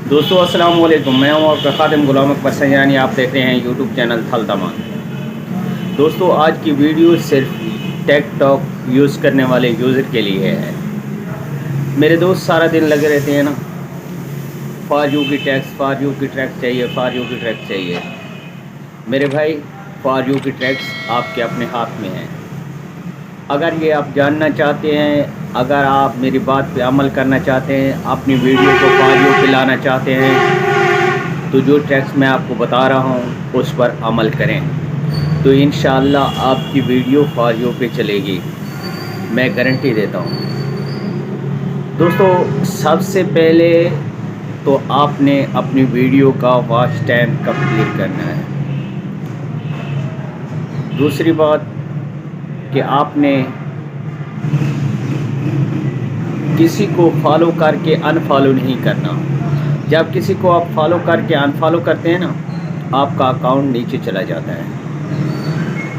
दोस्तों अस्सलाम वालेकुम, मैं हूं आपका खातिम गुलाम अकबर सैयानी। आप देख रहे हैं यूट्यूब चैनल थल तमाम। दोस्तों आज की वीडियो सिर्फ टिकटॉक यूज़ करने वाले यूज़र के लिए है। मेरे दोस्त सारा दिन लगे रहते हैं ना, फॉर यू की ट्रैक्स, फॉर यू की ट्रैक्स चाहिए, फॉर यू की ट्रैक्स चाहिए। मेरे भाई, फॉर यू की ट्रैक्स आपके अपने हाथ में है। अगर ये आप जानना चाहते हैं, अगर आप मेरी बात पे अमल करना चाहते हैं, अपनी वीडियो को फॉर यू पे लाना चाहते हैं, तो जो ट्रैक्स मैं आपको बता रहा हूँ उस पर अमल करें, तो इंशाअल्लाह आपकी वीडियो फॉर यू पे चलेगी, मैं गारंटी देता हूँ। दोस्तों सबसे पहले तो आपने अपनी वीडियो का वॉच टाइम कंप्लीट करना है। दूसरी बात कि आपने किसी को फॉलो करके अनफॉलो नहीं करना। जब किसी को आप फॉलो करके अनफॉलो करते हैं ना, आपका अकाउंट नीचे चला जाता है,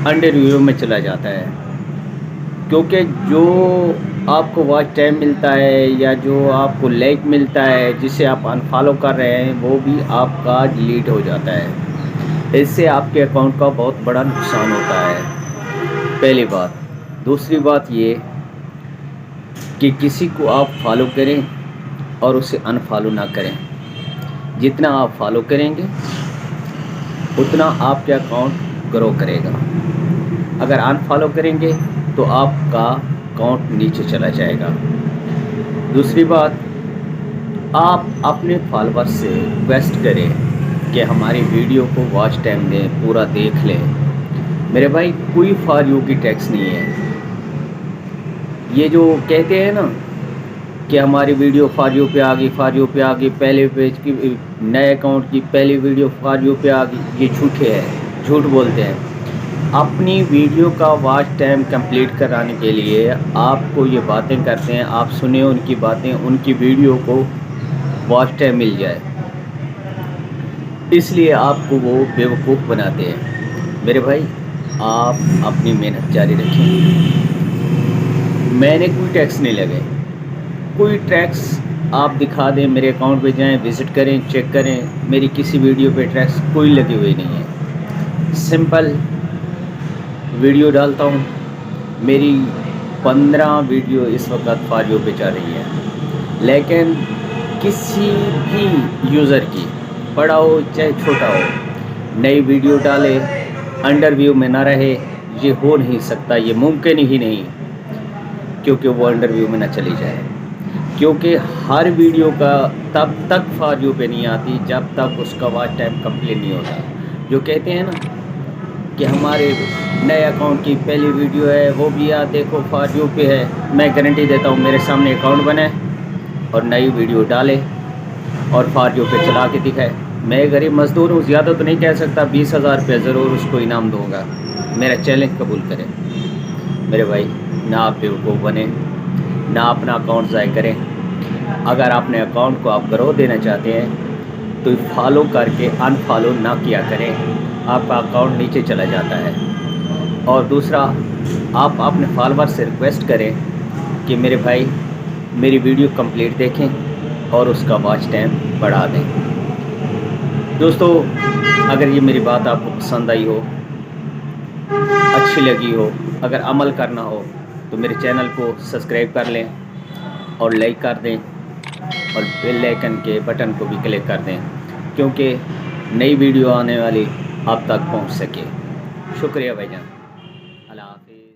अंडर रिव्यू में चला जाता है, क्योंकि जो आपको वॉच टाइम मिलता है या जो आपको लाइक मिलता है जिसे आप अनफॉलो कर रहे हैं, वो भी आपका डिलीट हो जाता है। इससे आपके अकाउंट का बहुत बड़ा नुकसान होता है, पहली बात। दूसरी बात ये कि किसी को आप फॉलो करें और उसे अनफॉलो ना करें। जितना आप फॉलो करेंगे उतना आपके अकाउंट ग्रो करेगा। अगर अनफॉलो करेंगे तो आपका अकाउंट नीचे चला जाएगा। दूसरी बात, आप अपने फॉलोअर्स से रिक्वेस्ट करें कि हमारी वीडियो को वॉच टाइम दें, पूरा देख लें। मेरे भाई, कोई फॉर यू की टैक्स नहीं है। ये जो कहते हैं ना कि हमारी वीडियो फॉर यू पे आ गई, फॉर यू पे आ गई, पहले पेज की नए अकाउंट की पहली वीडियो फॉर यू पे आ गई, ये झूठे हैं, झूठ बोलते हैं। अपनी वीडियो का वॉच टाइम कंप्लीट कराने के लिए आपको ये बातें करते हैं, आप सुने उनकी बातें, उनकी वीडियो को वॉच टाइम मिल जाए, इसलिए आपको वो बेवकूफ़ बनाते हैं। मेरे भाई, आप अपनी मेहनत जारी रखें। मैंने कोई टैक्स नहीं लगे, कोई टैक्स आप दिखा दें, मेरे अकाउंट पे जाएं, विज़िट करें, चेक करें, मेरी किसी वीडियो पे टैक्स कोई लगे हुए नहीं है। सिंपल वीडियो डालता हूँ, मेरी 15 वीडियो इस वक्त फॉर यू पे चल रही है, लेकिन किसी भी यूज़र की, बड़ा हो चाहे छोटा हो, नई वीडियो डाले अंडर व्यू में ना रहे, ये हो नहीं सकता, ये मुमकिन ही नहीं, क्योंकि वो अंडर व्यू में ना चली जाए। क्योंकि हर वीडियो का तब तक फॉर यू पे नहीं आती जब तक उसका वॉच टाइम कंप्लीट नहीं होता। जो कहते हैं ना कि हमारे नए अकाउंट की पहली वीडियो है, वो भी यार देखो फॉर यू पे है, मैं गारंटी देता हूँ मेरे सामने अकाउंट बनाए और नई वीडियो डाले और फॉर यू पे चला के दिखाए। मैं गरीब मज़दूर हूँ, ज़्यादा तो नहीं कह सकता, 20,000 रुपये ज़रूर उसको इनाम दूँगा। मेरा चैलेंज कबूल करें मेरे भाई, ना आप बेवकूफ़ बने, ना अपना अकाउंट ज़ाय करें। अगर अपने अकाउंट को आप ग्रो देना चाहते हैं तो फॉलो करके अनफॉलो ना किया करें, आपका अकाउंट नीचे चला जाता है। और दूसरा, आप अपने फॉलोअर से रिक्वेस्ट करें कि मेरे भाई मेरी वीडियो कंप्लीट देखें और उसका वॉच टाइम बढ़ा दें। दोस्तों, अगर ये मेरी बात आपको पसंद आई हो, अच्छी लगी हो, अगर अमल करना हो, तो मेरे चैनल को सब्सक्राइब कर लें और लाइक कर दें और बेल आइकन के बटन को भी क्लिक कर दें, क्योंकि नई वीडियो आने वाली आप तक पहुंच सके। शुक्रिया भाईजान। अल्लाह हाफ़िज़।